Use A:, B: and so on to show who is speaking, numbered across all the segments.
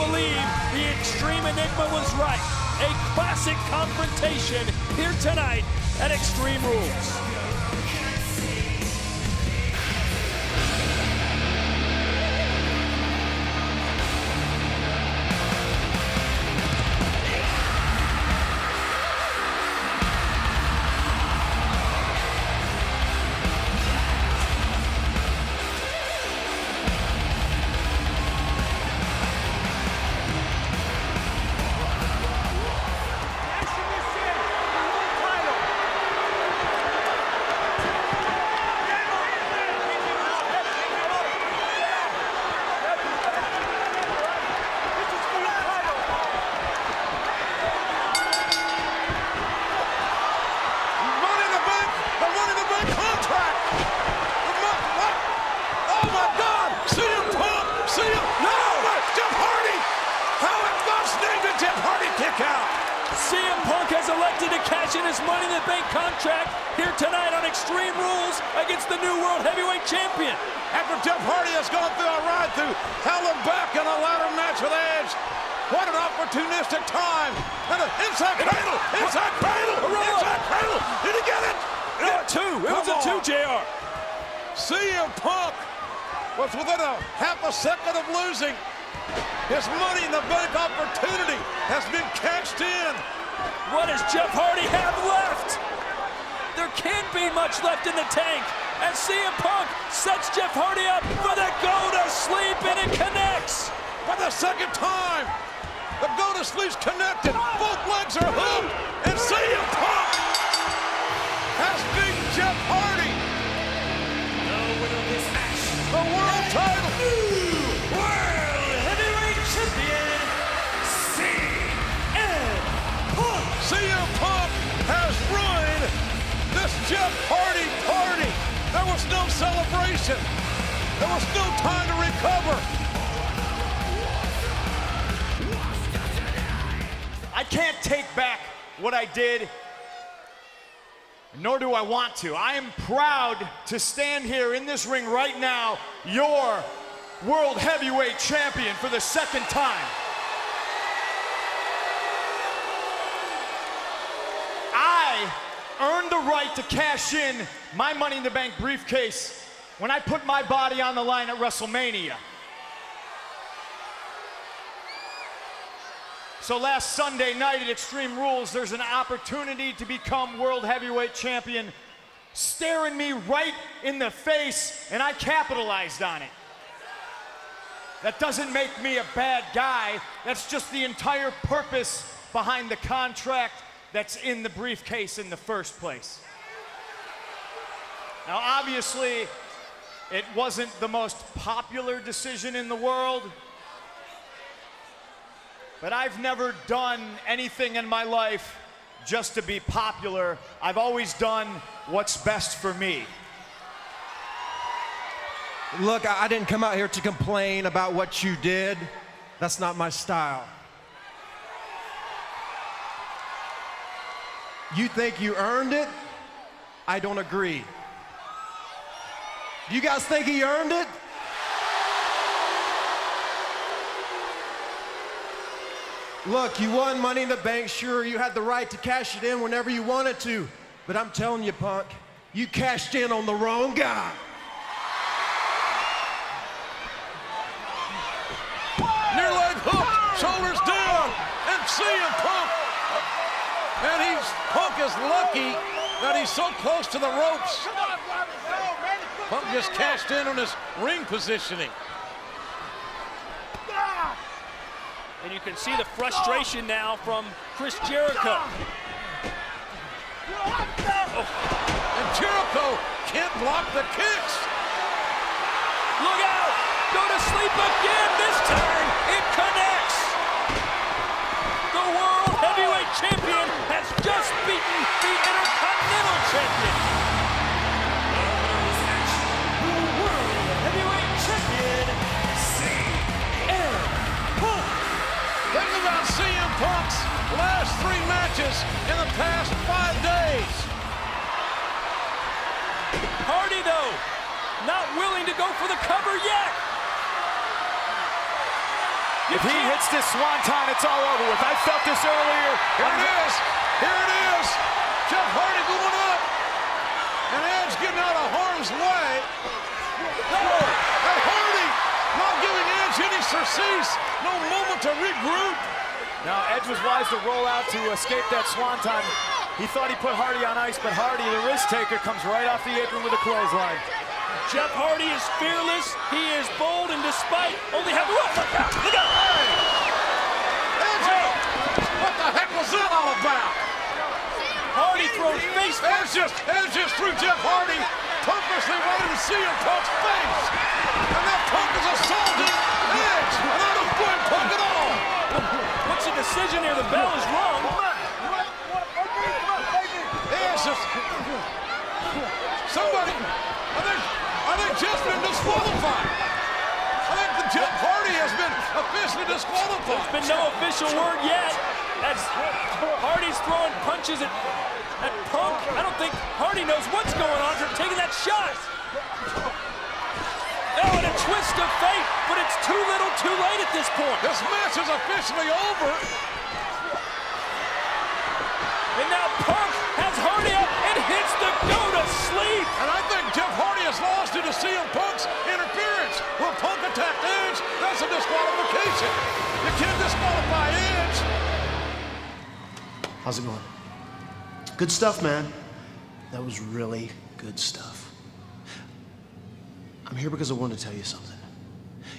A: believe the Extreme Enigma was right. A classic confrontation here tonight at Extreme Rules. CM Punk has elected to cash in his Money in the Bank contract here tonight on Extreme Rules against the new World Heavyweight Champion.
B: After Jeff Hardy has gone through a ride through hell and back in a ladder match with Edge. What an opportunistic time. And an inside cradle, inside cradle, inside cradle. Did he get it?
A: It was a two, JR.
B: CM Punk was within a half a second of losing. His Money in the Bank opportunity has been cashed in.
A: What does Jeff Hardy have left? There can't be much left in the tank as CM Punk sets Jeff Hardy up for the go to sleep, and it connects.
B: For the second time, the go to sleep's connected. Both legs are hooked, and CM Punk has beaten Jeff Hardy.
A: The winner of this match,
B: the world title. CM Punk has ruined this Jeff Hardy party. There was no celebration. There was no time to recover.
C: I can't take back what I did, nor do I want to. I am proud to stand here in this ring right now, your World Heavyweight Champion for the second time. I earned the right to cash in my Money in the Bank briefcase when I put my body on the line at WrestleMania. So last Sunday night at Extreme Rules, there's an opportunity to become World Heavyweight Champion staring me right in the face, and I capitalized on it. That doesn't make me a bad guy. That's just the entire purpose behind the contract that's in the briefcase in the first place. Now, obviously, it wasn't the most popular decision in the world, but I've never done anything in my life just to be popular. I've always done what's best for me.
D: Look, I didn't come out here to complain about what you did. That's not my style. You think you earned it? I don't agree. You guys think he earned it? Look, you won Money in the Bank. Sure, you had the right to cash it in whenever you wanted to. But I'm telling you, Punk, you cashed in on the wrong guy.
B: Near leg hook, shoulders down, and CM Punk. And Punk is lucky that he's so close to the ropes. Punk just cashed in on his ring positioning.
A: And you can see the frustration now from Chris Jericho.
B: And Jericho can't block the kicks.
A: Look out! Go to sleep again. This time it connects. The World Heavyweight Champion has just beaten the Intercontinental Champion. The World Heavyweight Champion, CM Punk.
B: Think about CM Punk's last 3 matches in the past 5 days.
A: Hardy, though, not willing to go for the cover yet.
C: If he hits this swanton, it's all over with. I felt this earlier.
B: Here it is. Here it is. Jeff Hardy going up. And Edge getting out of harm's way. And Hardy not giving Edge any surcease. No moment to regroup.
C: Now, Edge was wise to roll out to escape that swanton. He thought he put Hardy on ice, but Hardy, the risk taker, comes right off the apron with a clothesline.
A: Jeff Hardy is fearless. He is bold, and despite only having look out! Look out!
B: Edge, what the heck was that all about?
A: Hardy throws face first.
B: Edge just threw Jeff Hardy purposely right into CM Punk's face. And that Punk is assaulting Edge. And I don't blame Punk at all.
A: What's the decision here? The bell is rung.
B: Edge just... Somebody... I think Jeff's been disqualified. I think that Jeff Hardy has been officially disqualified.
A: There's been no official word yet. As Hardy's throwing punches at Punk. I don't think Hardy knows what's going on for taking that shot. Oh, and a twist of fate, but it's too little too late at this point.
B: This match is officially over.
A: And now Punk has Hardy up and hits the go to sleep.
B: And I think Jeff Hardy has lost due to CM Punk's interference. Where Punk attacked Edge, that's a disqualification. You can't disqualify Edge.
E: How's it going? Good stuff, man. That was really good stuff. I'm here because I want to tell you something.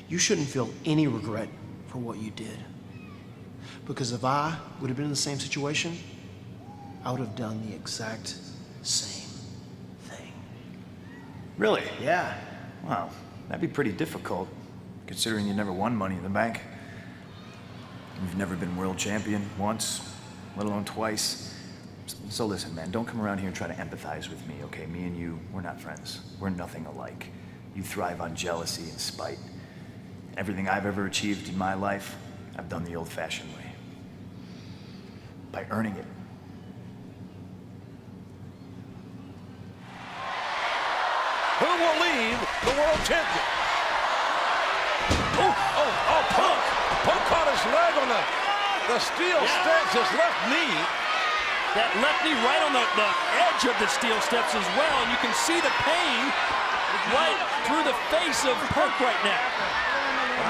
E: You shouldn't feel any regret for what you did. Because if I would have been in the same situation, I would have done the exact same thing.
C: Really?
E: Yeah.
C: Wow, that'd be pretty difficult, considering you never won Money in the Bank. You've never been world champion once, let alone twice. So listen, man, don't come around here and try to empathize with me, okay? Me and you, we're not friends. We're nothing alike. You thrive on jealousy and spite. Everything I've ever achieved in my life, I've done the old-fashioned way. By earning it.
B: Who will leave the world champion? Punk! Punk caught his leg on the steel steps, his left knee.
A: That left knee right on the edge of the steel steps as well, and you can see the pain right through the face of Punk right now.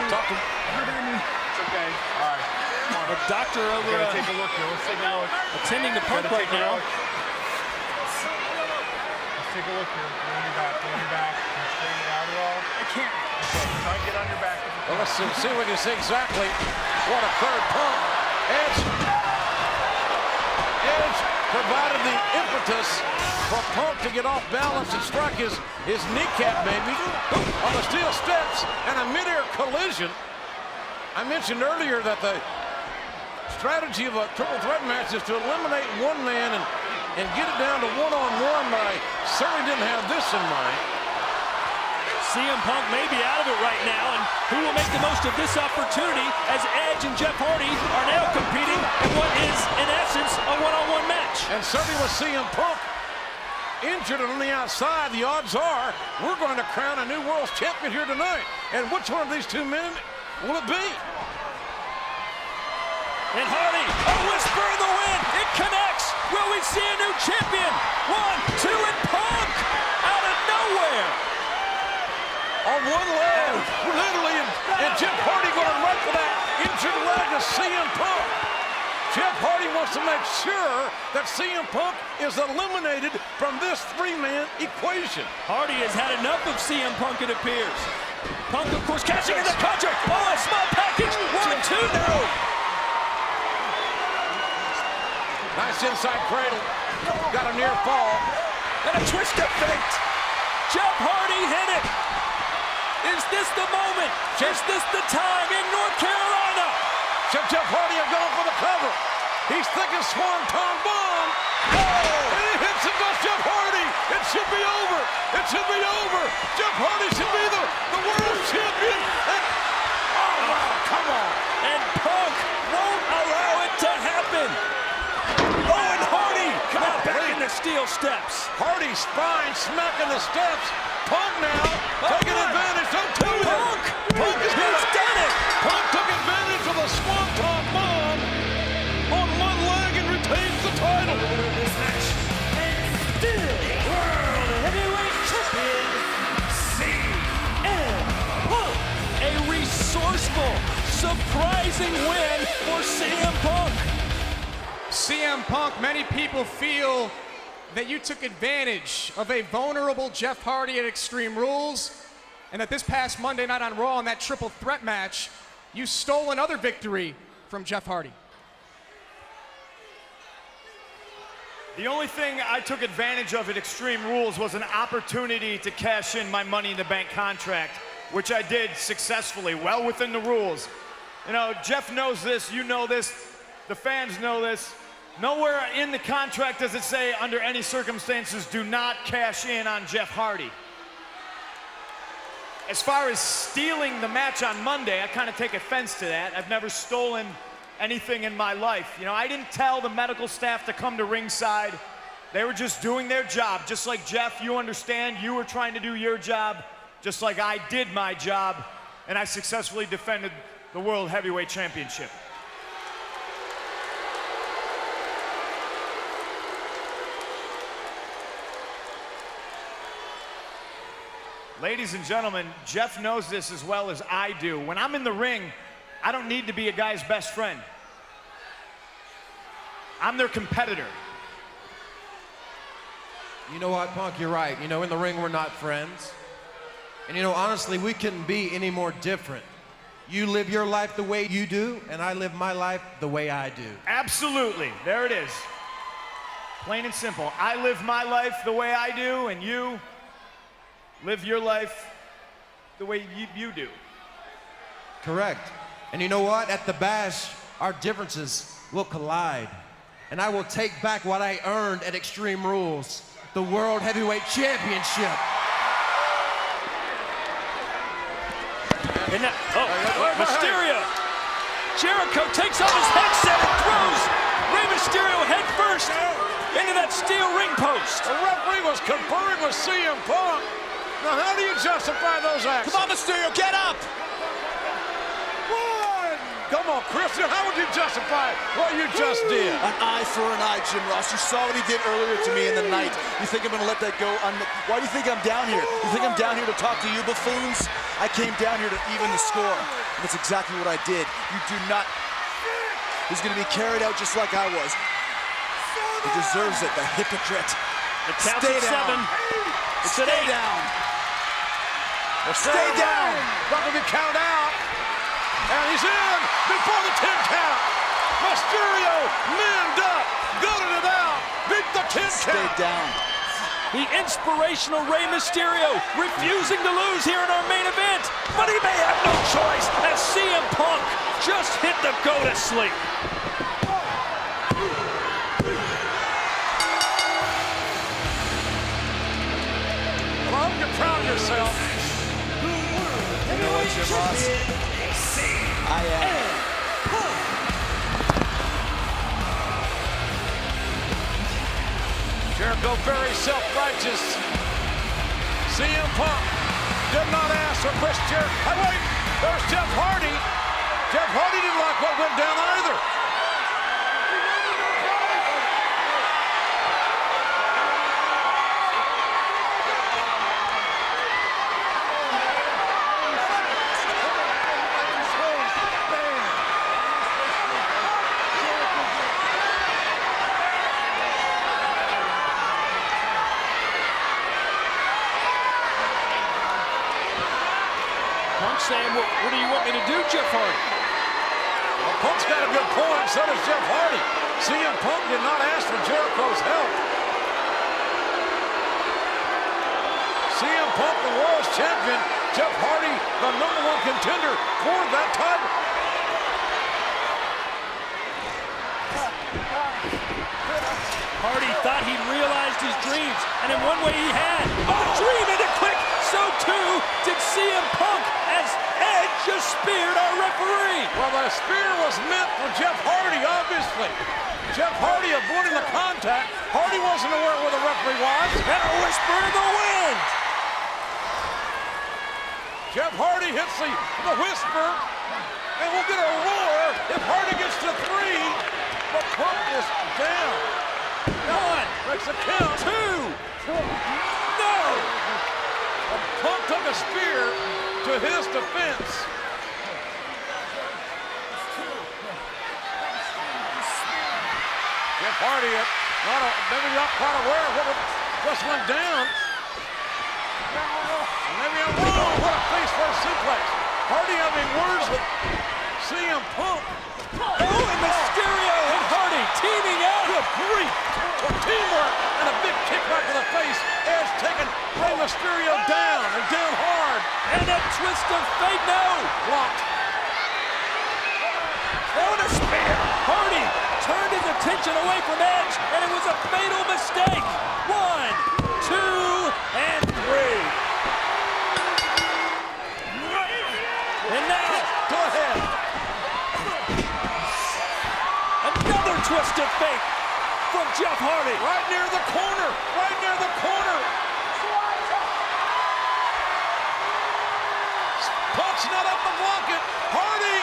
B: It's
F: okay. All right. Come on.
A: The doctor over
F: Take a look here. Let's take a look.
A: attending to Punk right now.
F: Let's take a look here. Go on your back. Go on your back. Can you straighten it out at all? I can't. Okay. Try and get on your back.
B: Well, let's see if we can see exactly what occurred. Punk, Edge provided the impetus for Punk to get off balance and strike his kneecap, maybe, on the steel steps, and a mid-air collision. I mentioned earlier that the strategy of a triple threat match is to eliminate one man and get it down to one-on-one, but I certainly didn't have this in mind.
A: CM Punk may be out of it right now, and who will make the most of this opportunity as Edge and Jeff Hardy are now competing in what is, in essence, a one-on-one match.
B: And certainly with CM Punk injured on the outside, the odds are we're going to crown a new world champion here tonight. And which one of these two men will it be?
A: And Hardy, a whisper in the wind, it connects. Will we see a new champion? 1, 2, and Punk out of nowhere.
B: On one leg, literally, and Jeff Hardy going right for that injured leg of CM Punk. Jeff Hardy wants to make sure that CM Punk is eliminated from this three-man equation.
A: Hardy has had enough of CM Punk, it appears. Punk, of course, cashing in the contract. Oh, a small package. 1, 2, no.
B: Nice inside cradle. Got a near fall.
A: And a twist of fate. Jeff Hardy hit it. Is this the moment? Is this the time in North Carolina?
B: Should Jeff Hardy have gone for the cover? He's thinking swanton bomb. Oh! And he hits it, goes Jeff Hardy. It should be over. It should be over. Jeff Hardy should be the world champion. And, oh, wow, come on.
A: And Punk won't allow it to happen. Oh, and Hardy now back in the steel steps.
B: Hardy's spine smacking the steps. Punk now taking advantage. Don't do it.
A: Punk!
B: Punk is
A: He's done it!
B: Punk took advantage
A: surprising win for CM Punk.
G: CM Punk, many people feel that you took advantage of a vulnerable Jeff Hardy at Extreme Rules, and that this past Monday night on Raw in that triple threat match, you stole another victory from Jeff Hardy.
C: The only thing I took advantage of at Extreme Rules was an opportunity to cash in my Money in the Bank contract, which I did successfully, well within the rules. You know, Jeff knows this, you know this, the fans know this. Nowhere in the contract does it say, under any circumstances, do not cash in on Jeff Hardy. As far as stealing the match on Monday, I kind of take offense to that. I've never stolen anything in my life. You know, I didn't tell the medical staff to come to ringside. They were just doing their job. Just like Jeff, you understand, you were trying to do your job, just like I did my job, and I successfully defended the World Heavyweight Championship. Ladies and gentlemen, Jeff knows this as well as I do. When I'm in the ring, I don't need to be a guy's best friend. I'm their competitor.
D: You know what, Punk, you're right. You know, in the ring, we're not friends. And you know, honestly, we couldn't be any more different. You live your life the way you do, and I live my life the way I do.
C: Absolutely, there it is. Plain and simple. I live my life the way I do, and you live your life the way you do.
D: Correct. And you know what? At the Bash, our differences will collide. And I will take back what I earned at Extreme Rules, the World Heavyweight Championship.
A: And now, Mysterio. Jericho takes off his headset and throws Rey Mysterio head first into that steel ring post.
B: The referee was conferring with CM Punk. Now, how do you justify those actions?
A: Come on, Mysterio, get up!
B: One! Come on, Christian, how would you justify what you just did?
H: An eye for an eye, Jim Ross. You saw what he did earlier to me in the night. You think I'm gonna let that go? Why do you think I'm down here? You think I'm down here to talk to you buffoons? I came down here to even the score. And that's exactly what I did. You do not. He's gonna be carried out just like I was. He deserves it, the hypocrite.
A: The count's
H: Stay
A: at
H: down.
A: 7. It's at 8.
H: down.
B: Stay down. Not going to be count out. And he's in before the 10 count. Mysterio manned up, gutted it out, beat the 10 count.
H: Stay down.
A: The inspirational Rey Mysterio refusing to lose here in our main event. But he may have no choice as CM Punk just hit the go to sleep.
B: Well, I hope you're proud of yourself.
H: You know what, Jim Ross? I am.
B: Jericho very self-righteous. CM Punk did not ask for Chris Jericho. Hey, wait, there's Jeff Hardy. Jeff Hardy didn't like what went down either.
A: Saying, what do you want me to do, Jeff Hardy?
B: Well, Punk's got a good point, so does Jeff Hardy. CM Punk did not ask for Jericho's help. CM Punk, the world's champion. Jeff Hardy, the #1 contender for that title.
A: Hardy thought he'd realized his dreams, and in one way he had. Oh, the dream ended quick! So too did CM Punk as Edge just speared our referee.
B: Well, the spear was meant for Jeff Hardy, obviously. Jeff Hardy avoiding the contact. Hardy wasn't aware where the referee was.
A: And a whisper in the wind.
B: Jeff Hardy hits the whisper, and we'll get a roar if Hardy gets to 3. But Punk is down.
A: 1.
B: Makes a count.
A: 2. No.
B: Punk took a spear to his defense. Hardy, maybe not quite aware of what just went down. Maybe I'm wrong. What a face-first suplex. Hardy having words with CM Punk.
A: Oh, and Mysterio and Hardy teaming up.
B: Good grief. Well, teamwork and a big kick right to the face. Edge taken, bring Mysterio down and down hard.
A: And a twist of fate, no.
B: Blocked.
A: Oh, and a spear. Hardy turned his attention away from Edge, and it was a fatal mistake. 1, 2, and 3. And now,
B: Go ahead.
A: another twist of fate from Jeff Hardy.
B: Right near the corner. Right near the corner. Punk's not up to block it. Hardy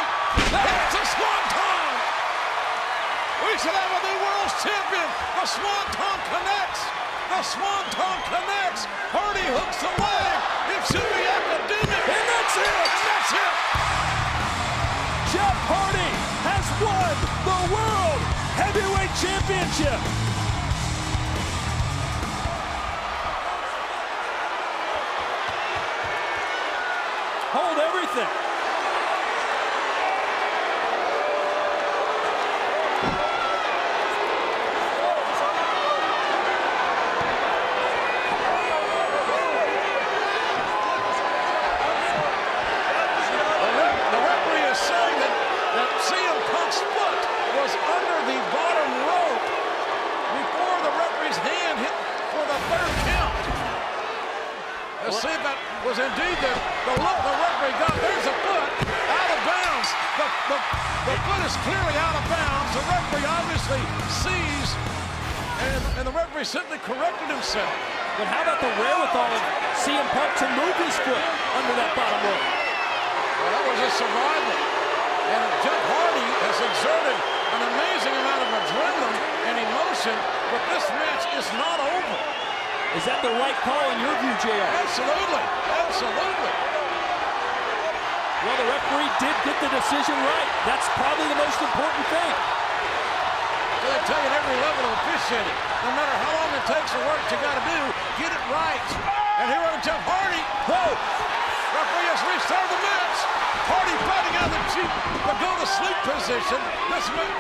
B: hits a swanton. We should have a new world champion. The swanton connects. The swanton connects. Hardy hooks the leg. It should be academic.
A: And that's it.
B: That's it.
A: Jeff Hardy has won the World Heavyweight Championship. Hold everything.
B: The referee is saying that CM Punk's foot was under the bottom rope before the referee's hand hit for the third count. Let's see if that was indeed the look the referee got. There's a foot out of bounds. The foot is clearly out of bounds. The referee obviously sees, and the referee simply corrected himself.
A: But how about the wherewithal of CM Punk to move his foot under that bottom rope?
B: Well, that was a survival. And Jeff Hardy has exerted an amazing amount of adrenaline and emotion, but this match is not over.
A: Is that the right call in your view, JR?
B: Absolutely. Absolutely.
A: Well, the referee did get the decision right. That's probably the most important thing.
B: Well, they tell you at every level of officiating, no matter how long it takes or what you got to do, get it right. And here on Jeff Hardy.
A: Oh,
B: Referee has restarted the match. Hardy fighting out of the Jeep, the go-to-sleep position. This man,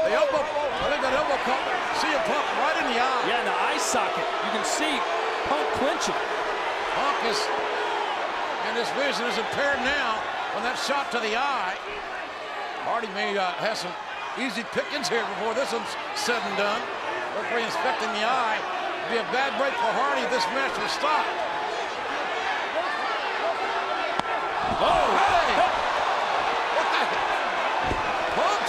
B: the elbow, I think that elbow caught CM Punk right in the eye.
A: yeah, in the eye socket. You can see Punk clenching.
B: Punk is, and his vision is impaired now on that shot to the eye. Hardy may have some easy pickings here before this one's said and done. Referee inspecting the eye. Be a bad break for Hardy. This match will stop.
A: Oh,
B: Hey! What the?
A: Punk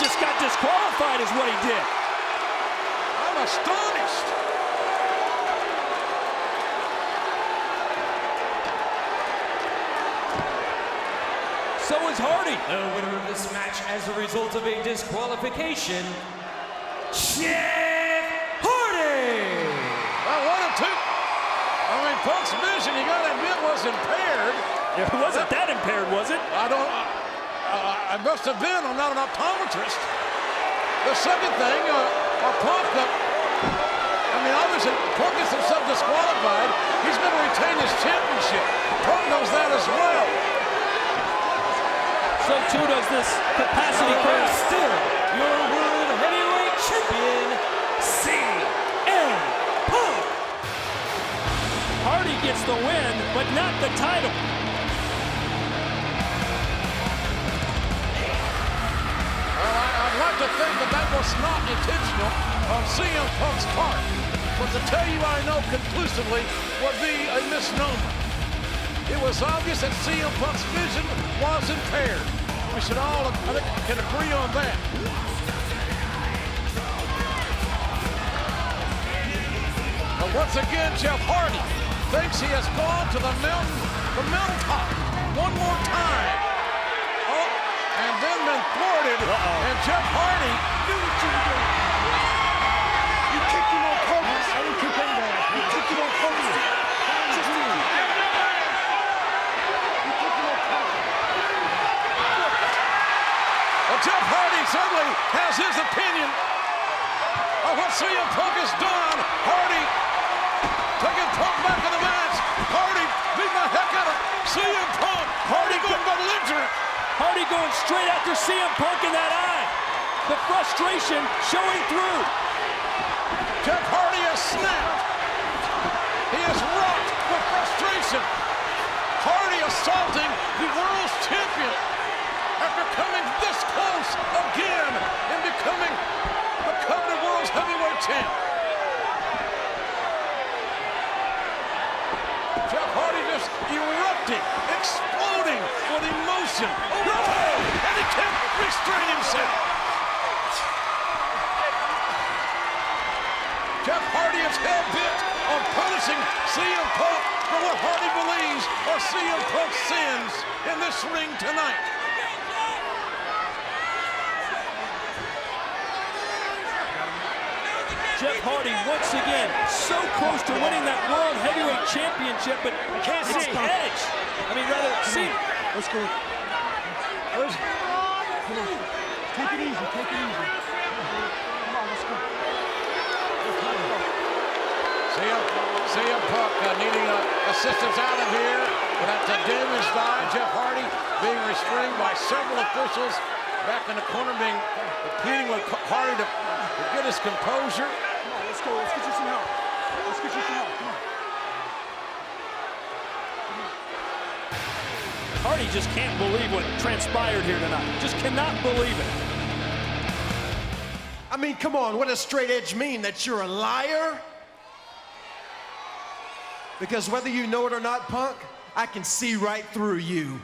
A: just got disqualified is what he did.
B: I'm astonished.
A: So is Hardy.
I: The winner of this match as a result of a disqualification, Jeff Hardy!
B: Well, 1 and 2. I mean, Punk's vision, you gotta admit, was impaired.
A: It wasn't that impaired, was it?
B: I must have been. I'm not an optometrist. The second thing, Punk, obviously, Punk gets himself disqualified. He's going to retain his championship. Punk knows that as well.
A: So too does this capacity crowd.
I: Still, your World Heavyweight Champion, CM Punk!
A: Hardy gets the win, but not the title.
B: Well, I'd like to think that was not intentional on CM Punk's part. But to tell you I know conclusively would be a misnomer. It was obvious that CM Punk's vision was impaired. We should all, I think, can agree on that. But once again, Jeff Hardy thinks he has gone to the mountaintop one more time. Oh, and then been thwarted. And Jeff Hardy.
F: You kicked him on purpose. I didn't kick him down. You kicked him on purpose.
B: taking Punk back in the match. Hardy beating the heck out of CM Punk. Hardy going belligerent.
A: Hardy going straight after CM Punk in that eye. The frustration showing through.
B: Jeff Hardy has snapped. He is rocked with frustration. Hardy assaulting the world's champion after coming this close again and becoming the coveted world's heavyweight champ. Jeff Hardy just erupting, exploding with emotion. Oh, and he can't restrain himself. Jeff Hardy is hell-bent on punishing CM Punk for what Hardy believes are CM Punk's sins in this ring tonight.
A: Jeff Hardy once again so close to winning that World Heavyweight Championship, but it's Edge. I mean, rather, see.
F: Let's go. Come on. Take it easy. Come on, let's go.
B: CM Punk needing assistance out of here. That's a damaged eye. Jeff Hardy being restrained by several officials. Back in the corner, pleading with Hardy to get his composure.
F: Come on, let's go. Let's get you some help. Come on.
A: Hardy just can't believe what transpired here tonight. Just cannot believe it.
D: I mean, come on, what does straight edge mean? That you're a liar? Because whether you know it or not, Punk, I can see right through you.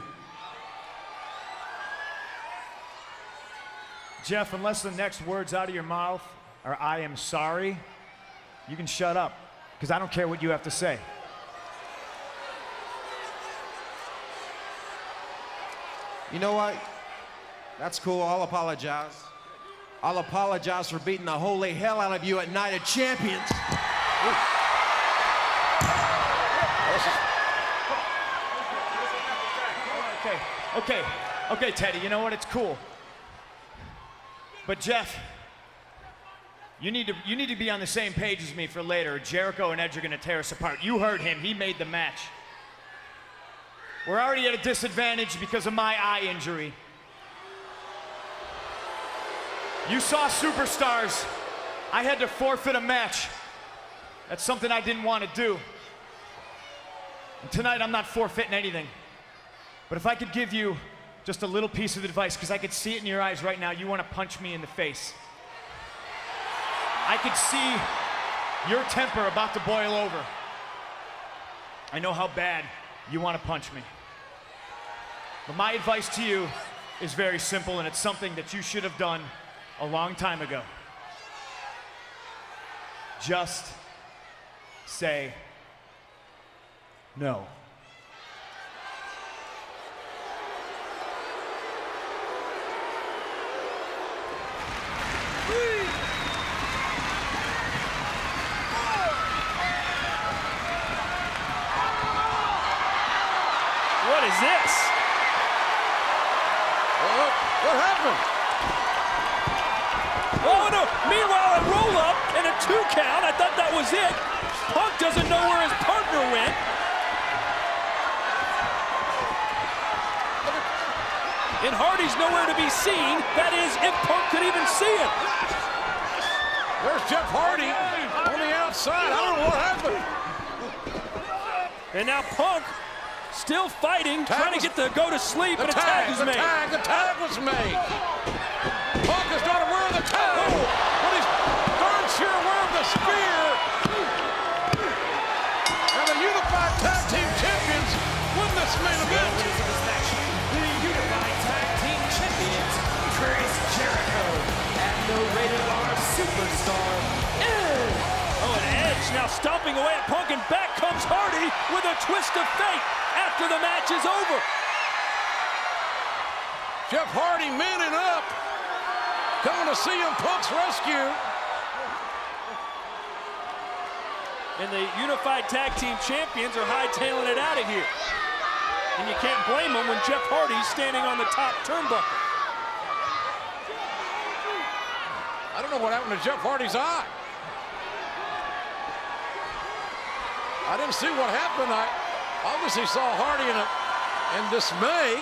C: Jeff, unless the next words out of your mouth are "I am sorry," you can shut up, because I don't care what you have to say.
D: You know what? That's cool, I'll apologize. I'll apologize for beating the holy hell out of you at Night of Champions.
C: Okay, Teddy, you know what? It's cool. But Jeff, you need to be on the same page as me for later. Jericho and Edge are gonna tear us apart. You heard him, he made the match. We're already at a disadvantage because of my eye injury. You saw Superstars. I had to forfeit a match. That's something I didn't want to do. And tonight I'm not forfeiting anything. But if I could give you just a little piece of advice, because I could see it in your eyes right now, you want to punch me in the face. I could see your temper about to boil over. I know how bad you want to punch me. But my advice to you is very simple, and it's something that you should have done a long time ago. Just say no.
A: What is this?
B: What happened?
A: Oh, no. Meanwhile, a roll-up and a 2 count. I thought that was it. Punk doesn't know where his partner went. And Hardy's nowhere to be seen. That is, if Punk could even see him.
B: There's Jeff Hardy on the outside. I don't know what happened.
A: And now Punk still fighting, trying to get the go to sleep, and a tag is made.
B: The tag was made. Punk is not aware of the tag, but he's darn sure aware of the spear. And the Unified Tag Team Champions win this main event.
I: The Unified Tag Team Champions, Chris Jericho, and the Rated R Superstar, Edge.
A: Oh, and Edge now stomping away at Punk, and back comes Hardy with a twist of fate after the match is over.
B: Jeff Hardy manning up, coming to CM Punk's rescue.
A: And the Unified Tag Team Champions are hightailing it out of here. And you can't blame them when Jeff Hardy's standing on the top turnbuckle.
B: I don't know what happened to Jeff Hardy's eye. I didn't see what happened. I obviously saw Hardy in dismay.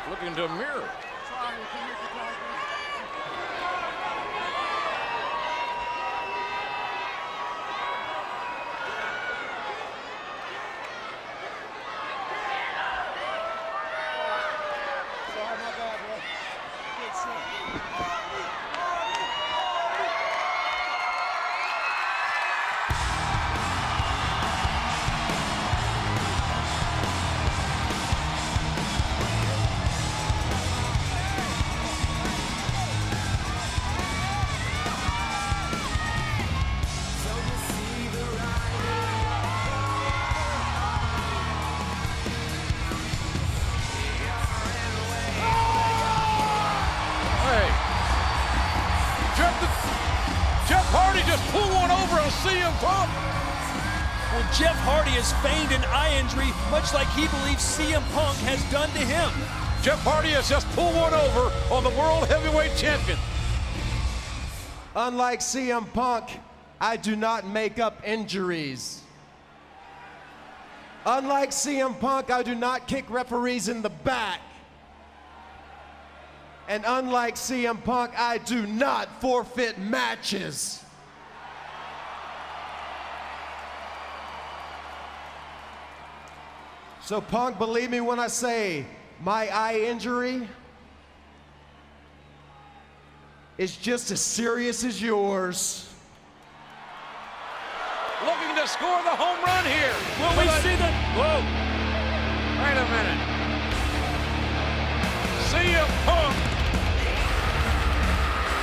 B: Looking into a mirror. Jeff Hardy just pulled one over on CM Punk.
A: Well, Jeff Hardy has feigned an eye injury, much like he believes CM Punk has done to him.
B: Jeff Hardy has just pulled one over on the World Heavyweight Champion.
D: Unlike CM Punk, I do not make up injuries. Unlike CM Punk, I do not kick referees in the back. And unlike CM Punk, I do not forfeit matches. So Punk, believe me when I say my eye injury is just as serious as yours.
B: Looking to score the home run here.
A: Will we see the... Whoa.
B: Wait a minute. CM Punk,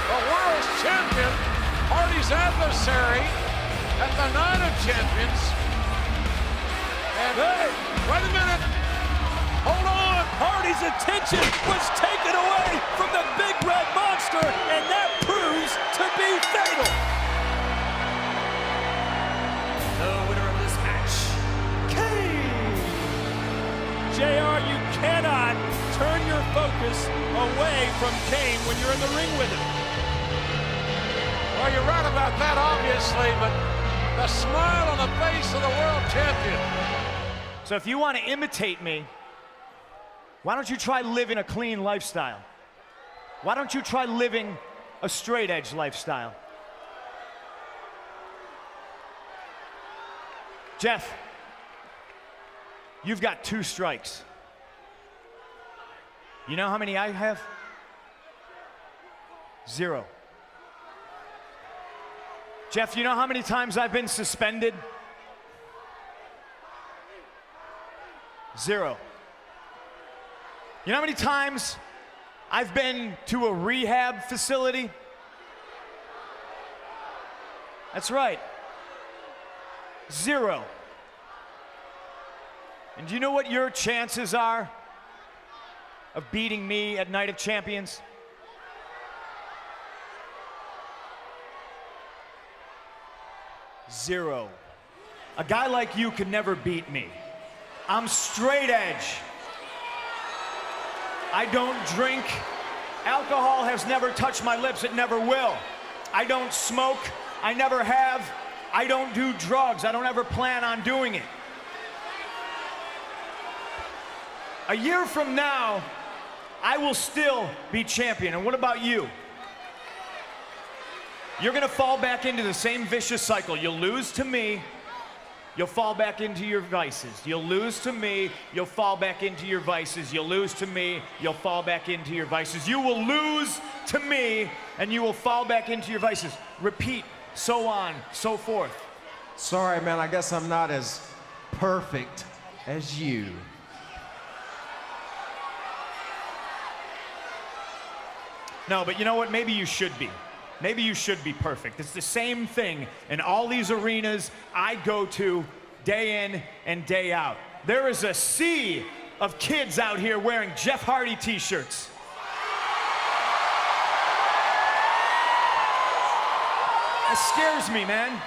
B: the world's champion, Hardy's adversary at the Night of Champions. And
A: Hey.
B: wait a minute. Hold on.
A: Hardy's attention was taken away from the Big Red Monster, and that proves to be fatal.
I: The winner of this match, Kane.
A: JR, you cannot turn your focus away from Kane when you're in the ring with him.
B: Well, you're right about that, obviously, but the smile on the face of the world champion.
C: So if you want to imitate me, why don't you try living a clean lifestyle? Why don't you try living a straight edge lifestyle? Jeff, you've got 2 strikes. You know how many I have? 0. Jeff, you know how many times I've been suspended? 0. You know how many times I've been to a rehab facility? That's right. 0. And do you know what your chances are of beating me at Night of Champions? 0. A guy like you could never beat me. I'm straight edge. I don't drink. Alcohol has never touched my lips. It never will. I don't smoke. I never have. I don't do drugs. I don't ever plan on doing it. A year from now, I will still be champion. And what about you? You're gonna fall back into the same vicious cycle. You'll lose to me, you'll fall back into your vices. You'll lose to me, you'll fall back into your vices. You'll lose to me, you'll fall back into your vices. You will lose to me, and you will fall back into your vices. Repeat, so on, so forth.
D: Sorry, man, I guess I'm not as perfect as you.
C: No, but you know what? Maybe you should be. Maybe you should be perfect. It's the same thing in all these arenas I go to day in and day out. There is a sea of kids out here wearing Jeff Hardy t-shirts. That scares me, man.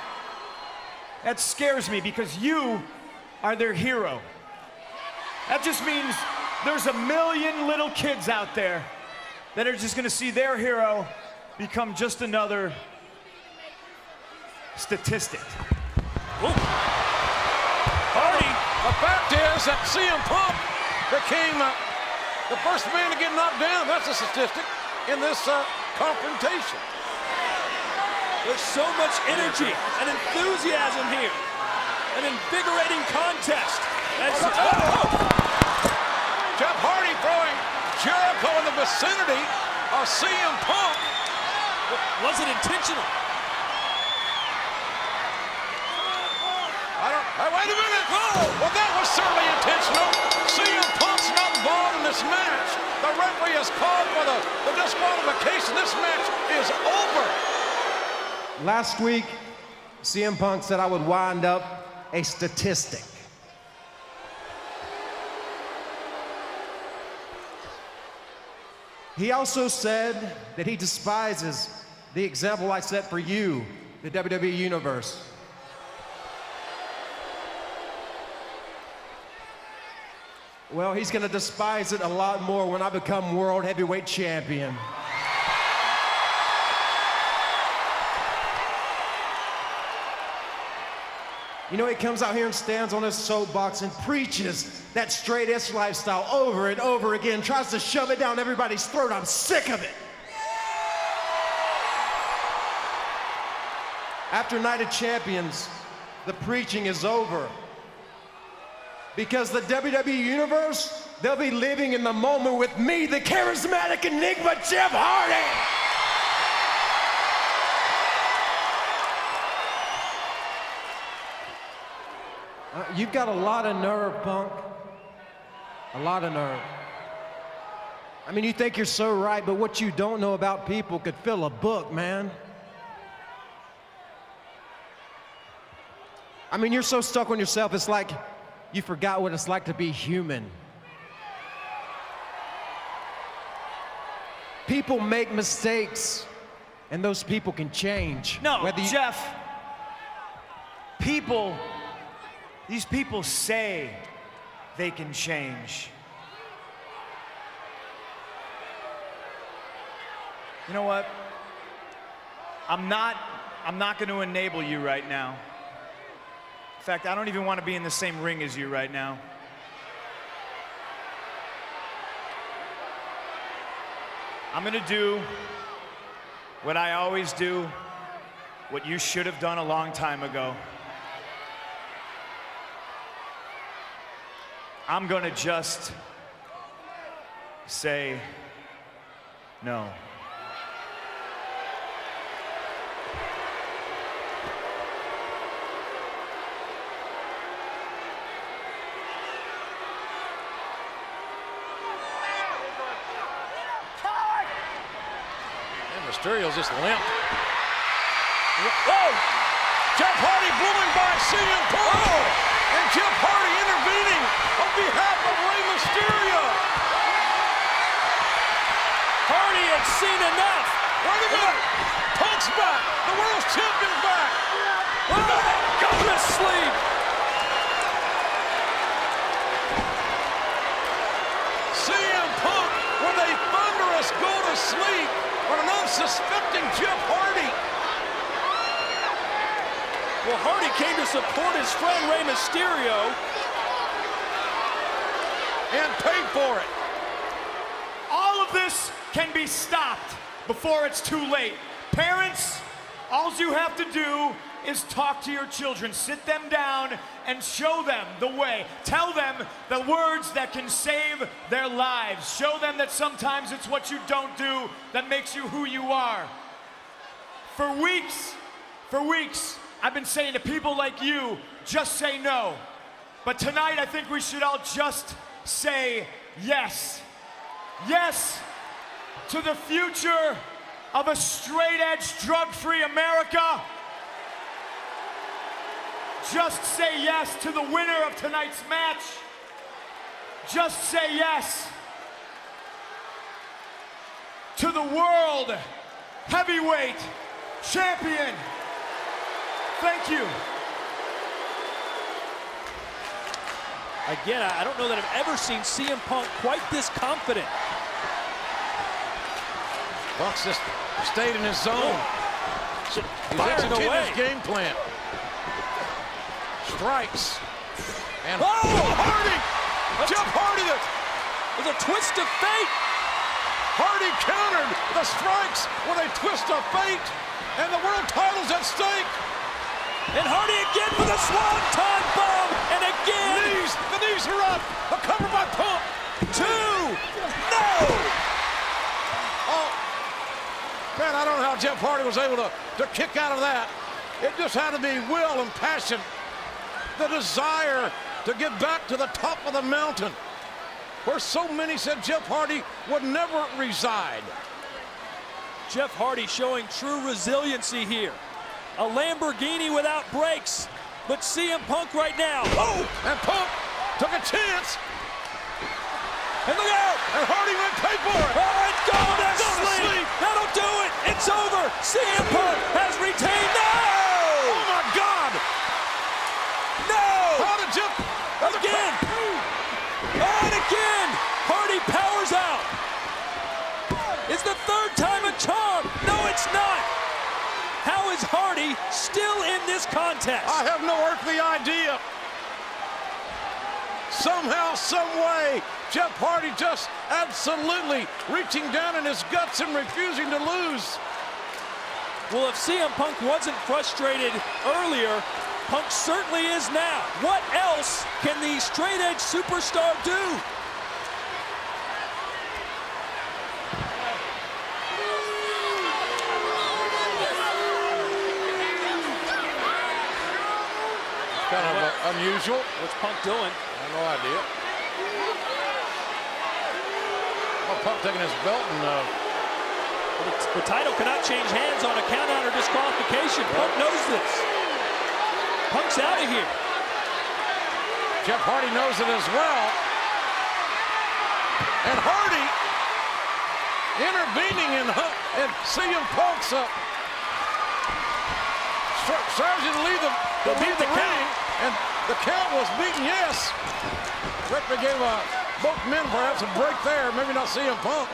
C: That scares me because you are their hero. That just means there's a million little kids out there that are just gonna see their hero become just another statistic.
A: Hardy.
B: The fact is that CM Punk became the first man to get knocked down. That's a statistic in this confrontation.
A: There's so much energy and enthusiasm here. An invigorating contest.
B: Jeff Hardy throwing Jericho in the vicinity of CM Punk.
A: Was it intentional?
B: Wait a minute! Well, that was certainly intentional. CM Punk's not involved in this match. The referee has called for the disqualification. This match is over.
D: Last week, CM Punk said I would wind up a statistic. He also said that he despises the example I set for you, the WWE Universe. Well, he's gonna despise it a lot more when I become World Heavyweight Champion. You know, he comes out here and stands on his soapbox and preaches that straight edge lifestyle over and over again, tries to shove it down everybody's throat. I'm sick of it. After Night of Champions, the preaching is over. Because the WWE Universe, they'll be living in the moment with me, the charismatic enigma, Jeff Hardy. You've got a lot of nerve, Punk. A lot of nerve. I mean, you think you're so right, but what you don't know about people could fill a book, man. I mean, you're so stuck on yourself, it's like you forgot what it's like to be human. People make mistakes, and those people can change.
C: No, Jeff, these people say they can change. You know what? I'm not going to enable you right now. In fact, I don't even want to be in the same ring as you right now. I'm going to do what I always do, what you should have done a long time ago. I'm going to just say no.
B: Mysterio's just limp. Oh! Jeff Hardy blooming by CM Punk! And Jeff Hardy intervening on behalf of Rey Mysterio!
A: Hardy had seen enough!
B: Wait a minute! Punk's back! The world's champion's back!
A: Go to sleep!
B: CM Punk with a thunderous go to sleep on an unsuspecting Jeff Hardy.
A: Well, Hardy came to support his friend Rey Mysterio.
B: And paid for it.
C: All of this can be stopped before it's too late. Parents, all you have to do is talk to your children. Sit them down and show them the way. Tell them the words that can save their lives. Show them that sometimes it's what you don't do that makes you who you are. For weeks, I've been saying to people like you, just say no. But tonight, I think we should all just say yes. Yes to the future of a straight-edge, drug-free America. Just say yes to the winner of tonight's match. Just say yes to the World Heavyweight Champion. Thank you.
A: Again, I don't know that I've ever seen CM Punk quite this confident.
B: Punk's just stayed in his zone. He's
A: Firing
B: executing
A: away.
B: his game plan. Strikes. And
A: Hardy!
B: Jeff Hardy!
A: With a twist of fate.
B: Hardy countered the strikes with a twist of fate. And the world title's at stake.
A: And Hardy again with a swanton bomb. And again.
B: The knees are up. A cover by Punk.
A: 2. No!
B: Oh, man, I don't know how Jeff Hardy was able to kick out of that. It just had to be will and passion. The desire to get back to the top of the mountain where so many said Jeff Hardy would never reside.
A: Jeff Hardy showing true resiliency here. A Lamborghini without brakes. But CM Punk right now. Oh!
B: And Punk took a chance.
A: And look out!
B: And Hardy went pay for it.
A: Oh, and go to sleep. That'll do it. It's over. CM Punk has retained. No!
B: Oh, my God.
A: No!
B: How did Jeff...
A: Again. And again. Hardy powers out. It's the third time a charm. No, it's not. How is Hardy still in this contest?
B: I have no earthly idea. Somehow, some way, Jeff Hardy just absolutely reaching down in his guts and refusing to lose.
A: Well, if CM Punk wasn't frustrated earlier, Punk certainly is now. What else can the straight-edge superstar do?
B: Kind of unusual.
A: What's Punk doing?
B: I have no idea. Well, Punk taking his belt and
A: The title cannot change hands on a count-out or disqualification. Punk knows this. Punk's out of here.
B: Jeff Hardy knows it as well. And Hardy intervening in CM Punk's strategy to leave the ring. And the count was beaten, yes. Referee gave both men perhaps a break there. Maybe not CM Punk.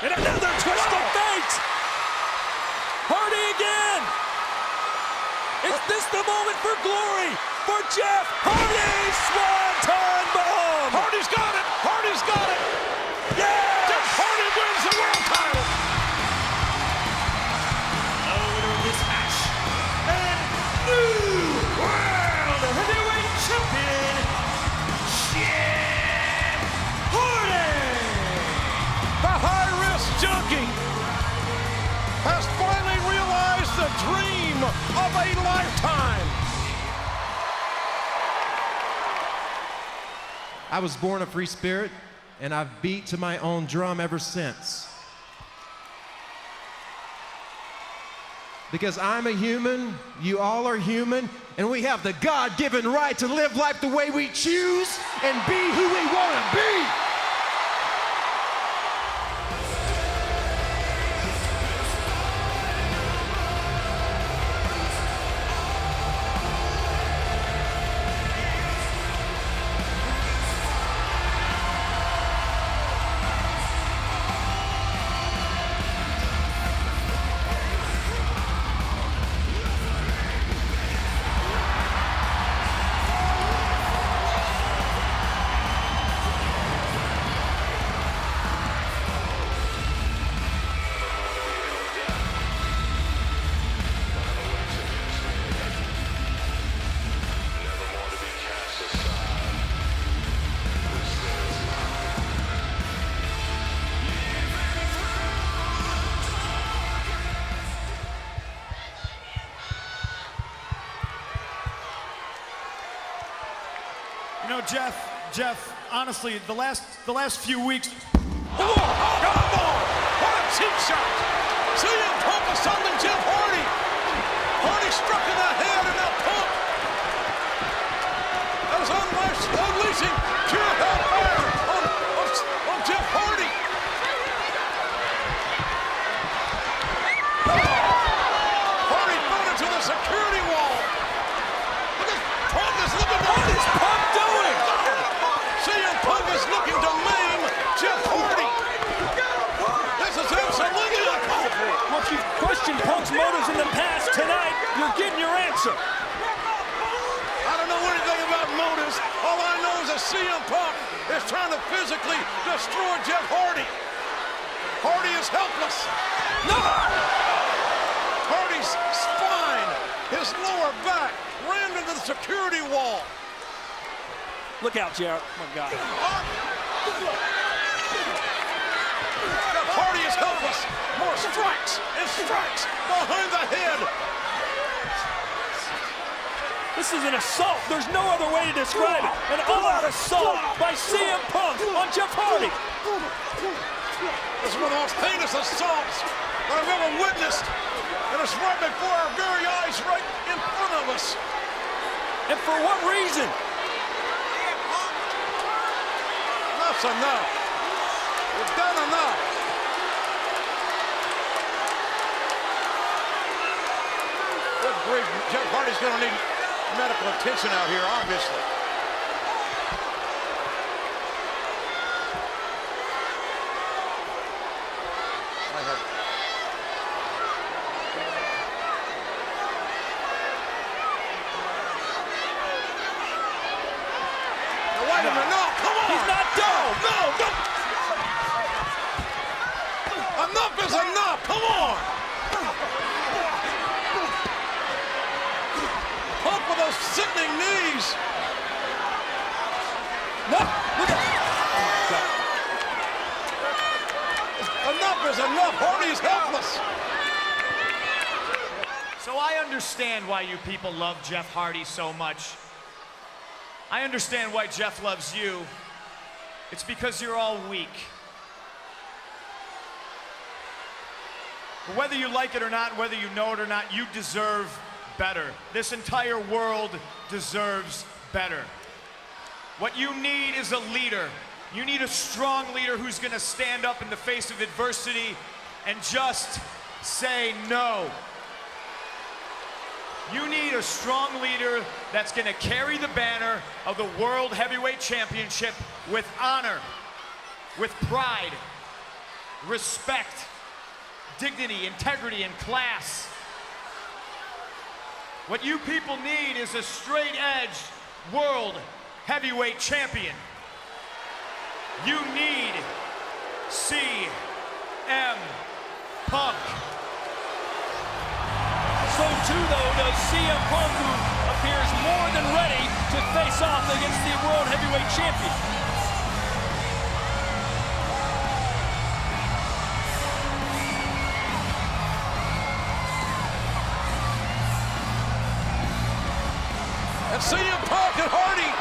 A: And another twist of fate. Hardy again. Is this the moment for glory for Jeff Hardy? Swanton bomb.
B: Hardy's got it. Hardy's got it.
A: Yes!
B: Jeff Hardy wins the world title.
I: The winner of this match and new World Heavyweight Champion, Jeff Hardy.
B: The high-risk junkie has finally realized the dream of a lifetime.
D: I was born a free spirit, and I've beat to my own drum ever since. Because I'm a human, you all are human, and we have the God-given right to live life the way we choose and be who we want to be.
C: You know, Jeff, honestly, the last few weeks.
B: Oh, what a cheap shot. CM Punk assaulting Jeff Hardy. Hardy struck in the head and now Punk. That was unleashing pure hellfire on Jeff Hardy. Hardy thrown into the security wall. Look at Punk is looking.
A: What is Punk doing?
B: CM Punk is looking to maim Jeff Hardy.
A: questioned Punk's motives in the past. Tonight, you're getting your answer.
B: I don't know anything about motives. All I know is that CM Punk is trying to physically destroy Jeff Hardy. Hardy is helpless.
A: No!
B: Hardy's spine, his lower back, rammed into the security wall.
A: Look out, Jarrett. Oh, my God.
B: Hardy is helpless. More strikes and strikes behind the head.
A: This is an assault. There's no other way to describe it. An all-out assault by CM Punk on Jeff Hardy.
B: This is one of the most heinous assaults that I've ever witnessed. And it's right before our very eyes, right in front of us.
A: And for what reason?
B: Enough's enough. We've done enough. Good grief, Jeff Hardy's going to need medical attention out here, obviously. Now, wait a minute, no, come on!
A: He's not done.
B: No, no! Enough is enough, come on! Punk with those sickening knees.
A: No, look at
B: Enough is enough. Hardy's helpless.
C: So I understand why you people love Jeff Hardy so much. I understand why Jeff loves you. It's because you're all weak. But whether you like it or not, whether you know it or not, you deserve better. This entire world deserves better. What you need is a leader. You need a strong leader who's going to stand up in the face of adversity and just say no. You need a strong leader that's going to carry the banner of the World Heavyweight Championship with honor, with pride, respect, dignity, integrity, and class. What you people need is a straight-edge World Heavyweight Champion. You need CM Punk.
A: So too, though, does CM Punk, who appears more than ready to face off against the World Heavyweight Champion.
B: And CM Punk and Hardy.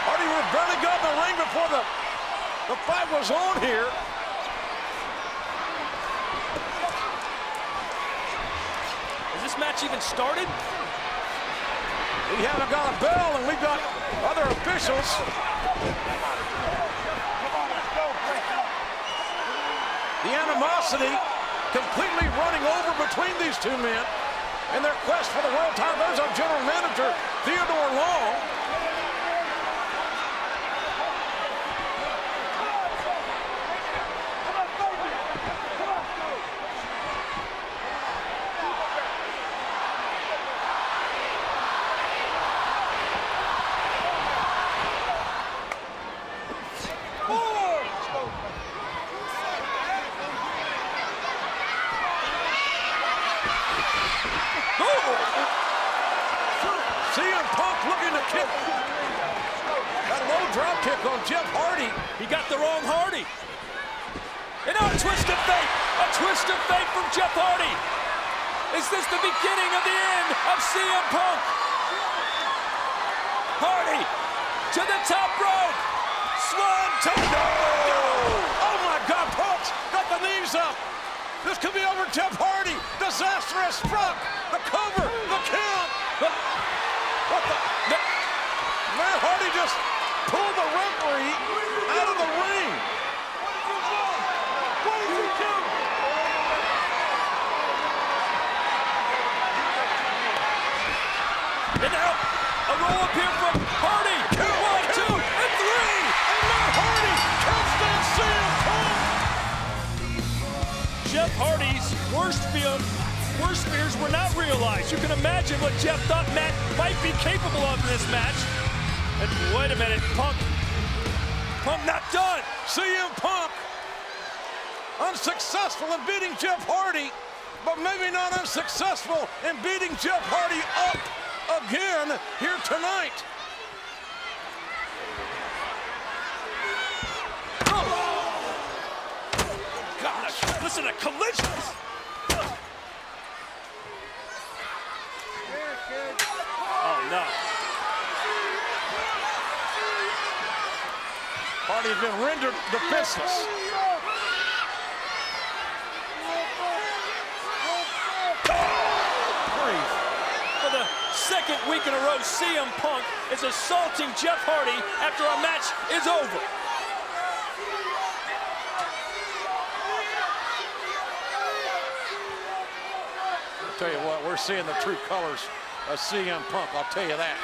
B: Hardy would have barely got in the ring before the fight was on here.
A: Has this match even started?
B: We haven't got a bell, and we've got other officials. The animosity completely running over between these two men in their quest for the world title. There's our general manager, Theodore Long. CM Punk looking to kick. That low drop kick on Jeff Hardy.
A: He got the wrong Hardy. And now a twist of fate. A twist of fate from Jeff Hardy. Is this the beginning of the end of CM Punk? Hardy to the top rope. Swanton.
B: Oh my God, Punk's got the knees up. This could be over Jeff Hardy. Disaster has struck. The cover, the count. What the? Matt Hardy just pulled the referee out of the ring.
A: And now a roll up here from Hardy. 1, 2, and 3.
B: And Matt Hardy counts down CM Punk.
A: Jeff Hardy's worst worst fears were not realized. You can imagine what Jeff thought Matt might be capable of in this match. And wait a minute, Punk not done.
B: CM Punk unsuccessful in beating Jeff Hardy, but maybe not unsuccessful in beating Jeff Hardy up again here tonight.
A: Gosh, listen to collisions. Oh, no.
B: Hardy has been rendered defenseless.
A: For the second week in a row, CM Punk is assaulting Jeff Hardy after a match is over.
B: I'll tell you what, we're seeing the true colors of CM Punk, I'll tell you that.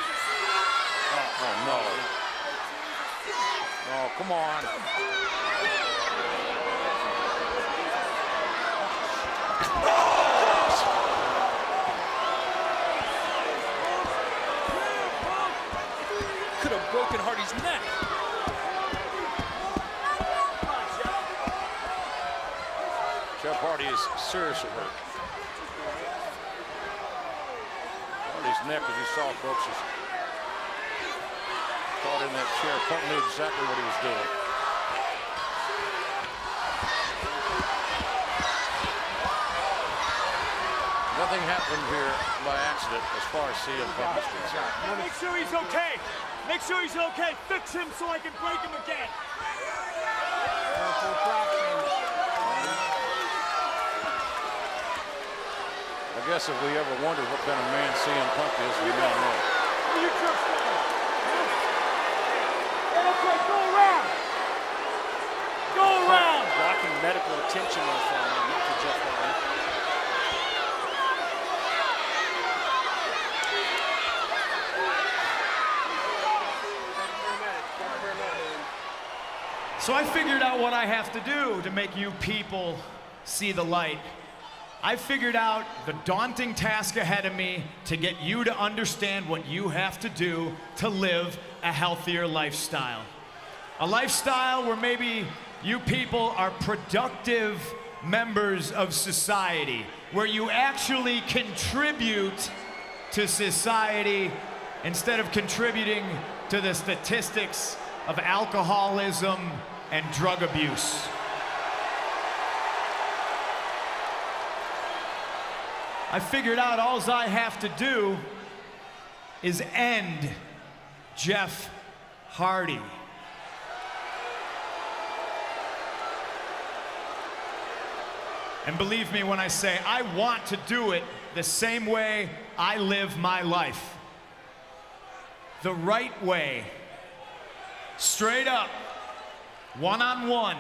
B: Oh, no. Oh, come on.
A: Could have broken Hardy's neck.
B: Jeff Hardy is seriously hurt. Hardy's neck, as you saw, folks, is caught in that chair. Punk knew exactly what he was doing. Nothing happened here by accident as far as CM Punk is concerned.
F: Make sure he's okay. Make sure he's okay. Fix him so I can break him again.
B: I guess if we ever wondered what kind of man CM Punk is, we now know.
F: You trust him. Okay, go around. Go around.
A: Blocking medical attention for Jeff Hardy.
C: So I figured out what I have to do to make you people see the light. I figured out the daunting task ahead of me to get you to understand what you have to do to live a healthier lifestyle. A lifestyle where maybe you people are productive members of society, where you actually contribute to society instead of contributing to the statistics of alcoholism and drug abuse. I figured out all I have to do is end Jeff Hardy. And believe me when I say I want to do it the same way I live my life. The right way. Straight up. One-on-one.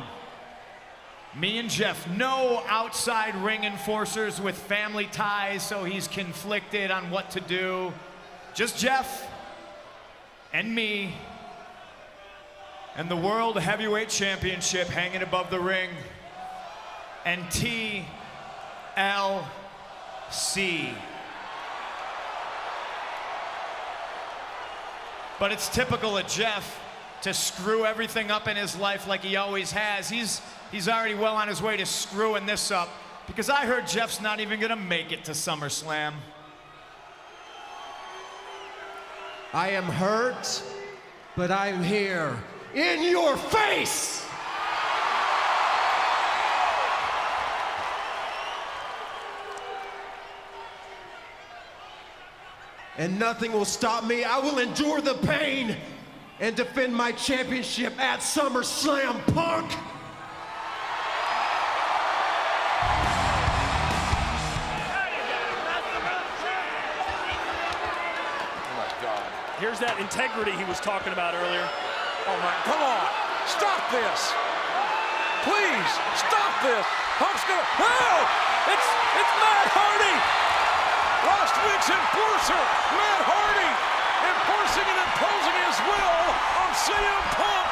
C: Me and Jeff. No outside ring enforcers with family ties so he's conflicted on what to do. Just Jeff and me and the World Heavyweight Championship hanging above the ring. And TLC. But it's typical of Jeff to screw everything up in his life like he always has. He's already well on his way to screwing this up, because I heard Jeff's not even gonna make it to SummerSlam.
D: I am hurt, but I'm here in your face. And nothing will stop me. I will endure the pain and defend my championship at SummerSlam, Punk.
B: Oh my God.
A: Here's that integrity he was talking about earlier.
B: Oh my, come on. Stop this. Please, stop this. Punk's gonna, no!
A: It's Matt Hardy!
B: Last week's enforcer, Matt Hardy, enforcing and imposing his will on CM Punk.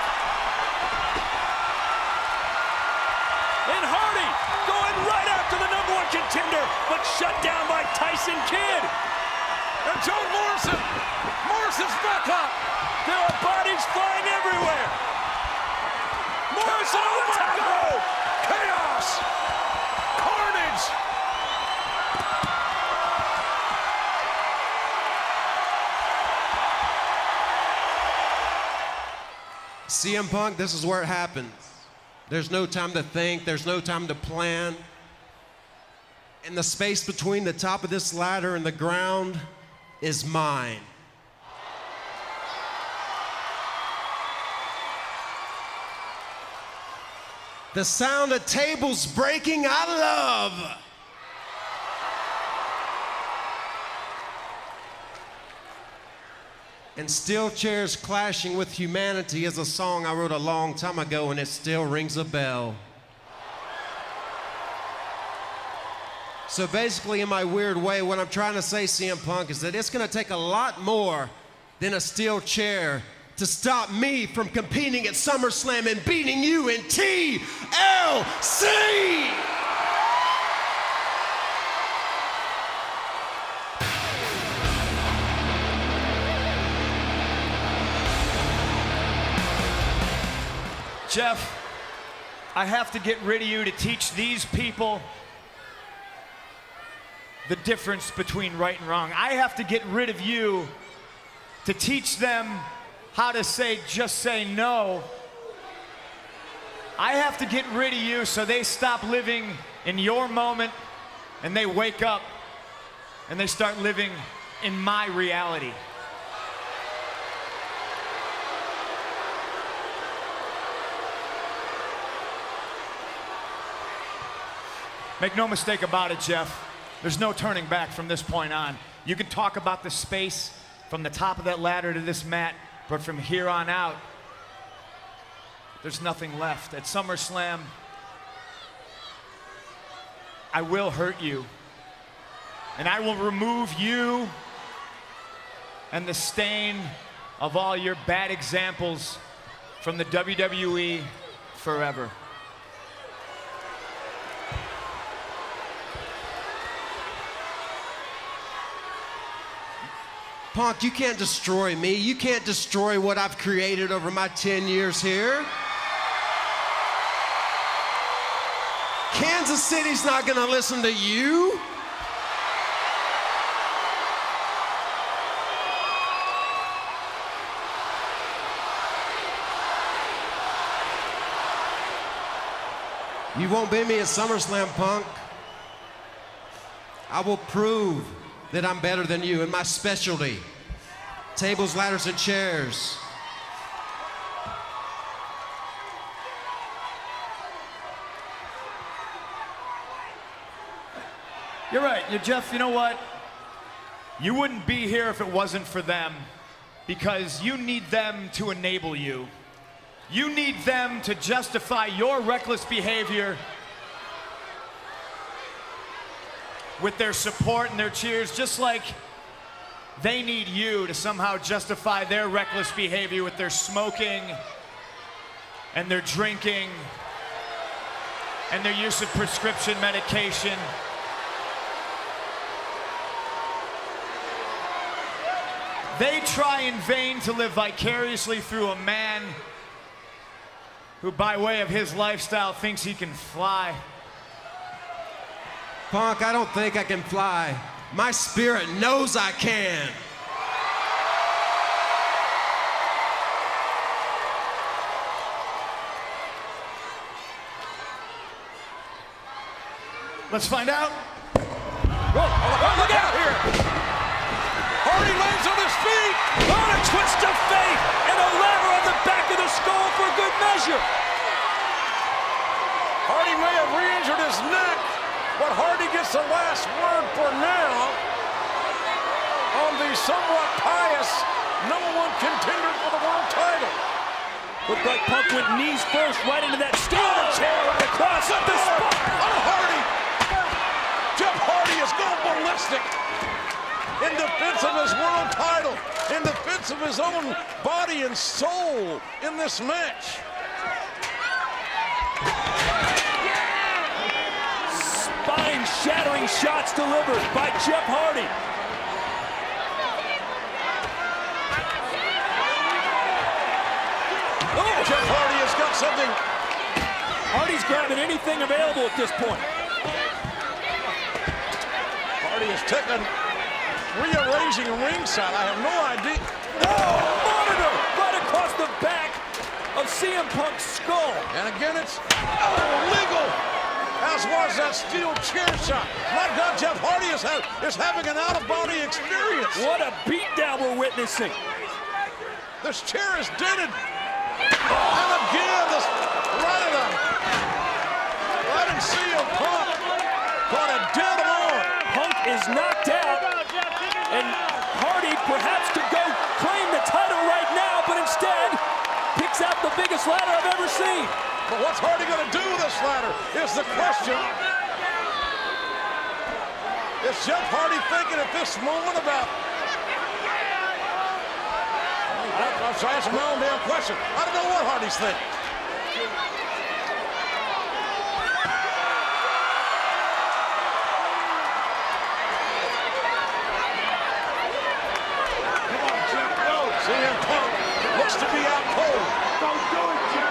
A: And Hardy going right after the #1 contender shut down by Tyson Kidd.
B: And John Morrison. Morrison's back up.
A: There are bodies flying everywhere.
B: Morrison, oh my God! Chaos! Carnage!
D: CM Punk, this is where it happens. There's no time to think, there's no time to plan. And the space between the top of this ladder and the ground is mine. The sound of tables breaking, I love. And steel chairs clashing with humanity is a song I wrote a long time ago, and it still rings a bell. So basically, in my weird way, what I'm trying to say, CM Punk, is that it's gonna take a lot more than a steel chair to stop me from competing at SummerSlam and beating you in TLC!
C: Jeff, I have to get rid of you to teach these people the difference between right and wrong. I have to get rid of you to teach them how to say, just say no. I have to get rid of you so they stop living in your moment and they wake up and they start living in my reality. Make no mistake about it, Jeff. There's no turning back from this point on. You can talk about the space from the top of that ladder to this mat, but from here on out, there's nothing left. At SummerSlam, I will hurt you, and I will remove you and the stain of all your bad examples from the WWE forever.
D: Punk, you can't destroy me. You can't destroy what I've created over my 10 years here. Kansas City's not gonna listen to you. You won't beat me at SummerSlam, Punk. I will prove that I'm better than you in my specialty. Tables, ladders, and chairs.
C: You're right, Jeff, you know what? You wouldn't be here if it wasn't for them, because you need them to enable you. You need them to justify your reckless behavior with their support and their cheers, just like they need you to somehow justify their reckless behavior with their smoking and their drinking and their use of prescription medication. They try in vain to live vicariously through a man who, by way of his lifestyle, thinks he can fly.
D: Punk, I don't think I can fly. My spirit knows I can.
C: Let's find out.
B: Whoa, look out here! Hardy lands on his feet!
A: On a twist of fate, and a lever on the back of the skull for good measure.
B: Hardy may have re-injured his neck, but Hardy gets the last word for now on the somewhat pious #1 contender for the world title.
A: Looked like Punk went knees first right into that steel chair right across the spot.
B: Oh, Hardy! Jeff Hardy is going ballistic in defense of his world title, in defense of his own body and soul in this match.
A: Spine-shattering Warning shots delivered by Jeff Hardy.
B: Oh, Jeff Hardy has got something.
A: Hardy's grabbing anything available at this point.
B: Hardy is taking, rearranging ringside. I have no idea.
A: Oh, monitor right across the back of CM Punk's skull.
B: And again, it's legal. As was that steel chair shot. My God, Jeff Hardy is having an out-of-body experience.
A: What a beatdown we're witnessing.
B: This chair is dented. And again, this right in CM Punk. Got a dead on.
A: Punk is knocked out, and Hardy perhaps could go claim the title right now, but instead picks out the biggest ladder I've ever seen.
B: But what's Hardy going to do with this ladder is the question. Is Jeff Hardy thinking at this moment about... I'm trying to answer my own damn question. I don't know what Hardy's thinking. CM Punk looks to be out cold.
F: Don't do it, Jeff.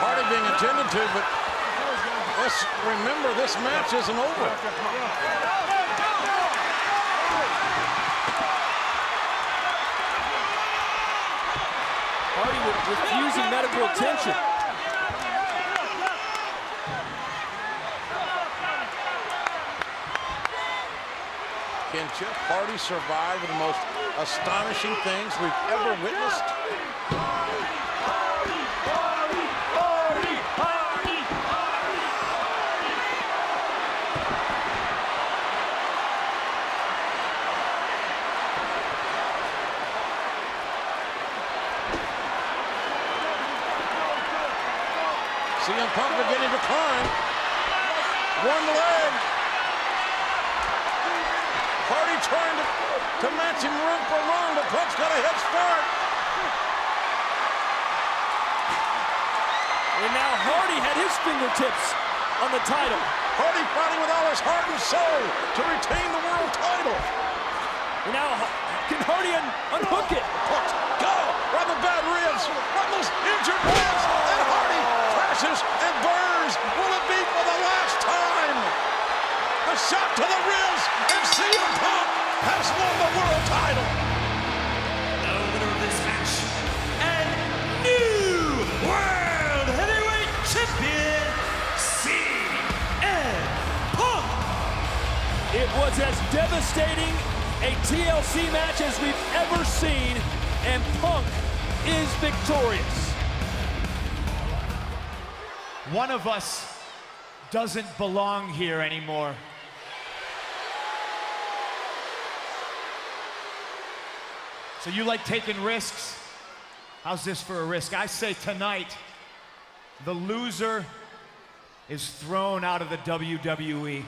B: Hardy being attended to, but let's remember this match isn't over.
A: Hardy refusing medical attention.
B: Can Jeff Hardy survive the most astonishing things we've ever witnessed? CM Punk beginning to climb. One leg. Hardy trying to match him room for room, but Punk's got a head start.
A: And now Hardy had his fingertips on the title.
B: Hardy fighting with all his heart and soul to retain the world title.
A: And now can Hardy unhook it?
B: Punk's go! Right the bad ribs, right those injured ribs, and Hardy crashes and burns. Will it be for the last time? The shot to the ribs, and CM Punk won the world title.
I: The winner of this match and new World Heavyweight Champion, CM Punk.
A: It was as devastating a TLC match as we've ever seen, and Punk is victorious.
C: One of us doesn't belong here anymore. So you like taking risks? How's this for a risk? I say tonight, the loser is thrown out of the WWE.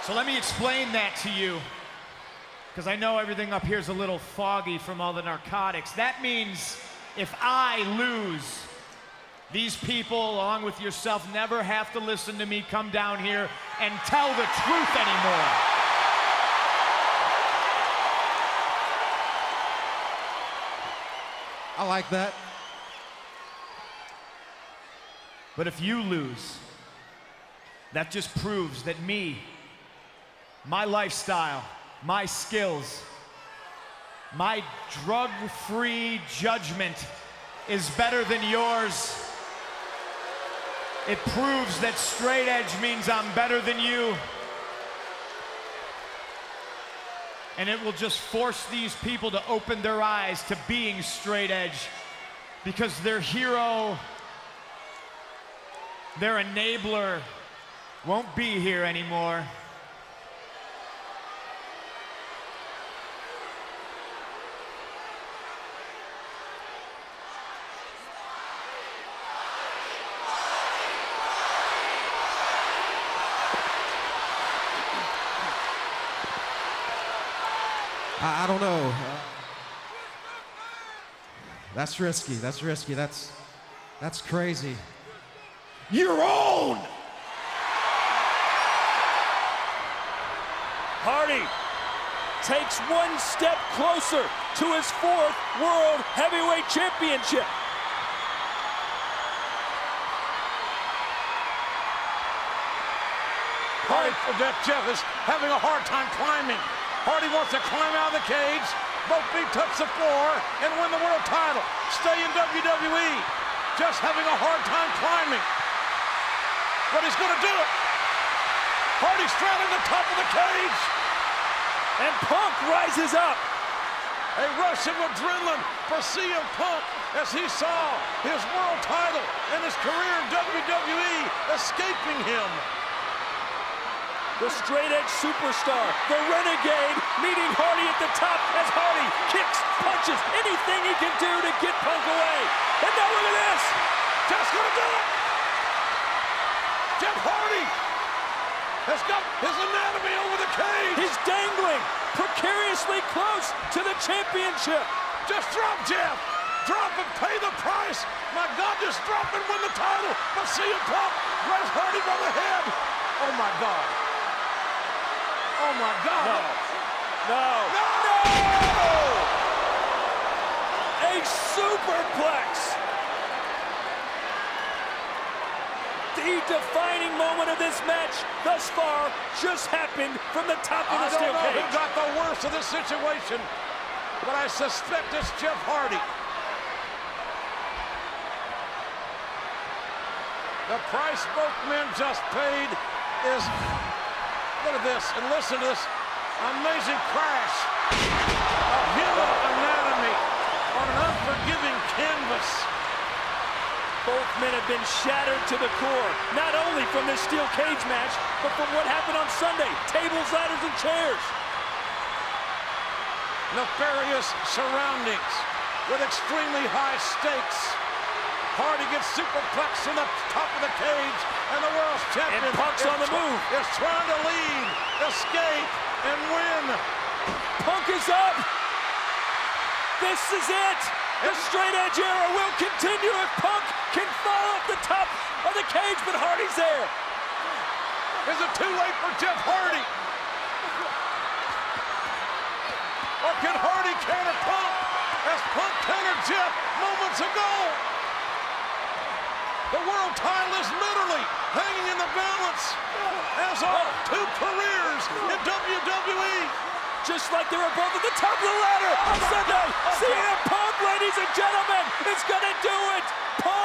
C: So let me explain that to you, because I know everything up here is a little foggy from all the narcotics. That means if I lose, these people, along with yourself, never have to listen to me come down here and tell the truth anymore.
D: I like that.
C: But if you lose, that just proves that me, my lifestyle, my skills, my drug-free judgment is better than yours. It proves that straight edge means I'm better than you. And it will just force these people to open their eyes to being straight edge, because their hero, their enabler, won't be here anymore.
D: I don't know. That's risky. That's risky. That's crazy.
B: Your own.
A: Hardy takes one step closer to his 4th World Heavyweight Championship.
B: Hardy, Jeff is having a hard time climbing. Hardy wants to climb out of the cage, both feet touch the floor, and win the world title. Stay in WWE. Just having a hard time climbing. But he's going to do it. Hardy straddling the top of the cage.
A: And Punk rises up.
B: A rush of adrenaline for CM Punk as he saw his world title and his career in WWE escaping him.
A: The straight-edge superstar, the Renegade, meeting Hardy at the top as Hardy kicks, punches, anything he can do to get Punk away. And now look at this.
B: Jeff's gonna do it. Jeff Hardy has got his anatomy over the cage.
A: He's dangling precariously close to the championship.
B: Just drop Jeff. Drop and pay the price. My God, just drop and win the title. But CM Punk grabs Hardy by the head. Oh my God. Oh my God.
A: No. A superplex. The defining moment of this match thus far just happened from the top of the steel cage.
B: Who got the worst of this situation, but I suspect it's Jeff Hardy. The price both men just paid is, look at this, and listen to this amazing crash of human anatomy on an unforgiving canvas.
A: Both men have been shattered to the core, not only from this steel cage match, but from what happened on Sunday, tables, ladders, and chairs.
B: Nefarious surroundings with extremely high stakes. Hardy gets superplexed in the top of the cage, and the world's champion
A: And Punk's on the move.
B: is trying to lead, escape, and win.
A: Punk is up. This is it. The straight edge era will continue if Punk can fall off the top of the cage, but Hardy's there.
B: Is it too late for Jeff Hardy? Or can Hardy counter Punk as Punk countered Jeff moments ago? The world title is literally hanging in the balance, as are two careers in WWE.
A: Just like they were both at the top of the ladder on Sunday. CM Punk, ladies and gentlemen, is gonna do it. Punk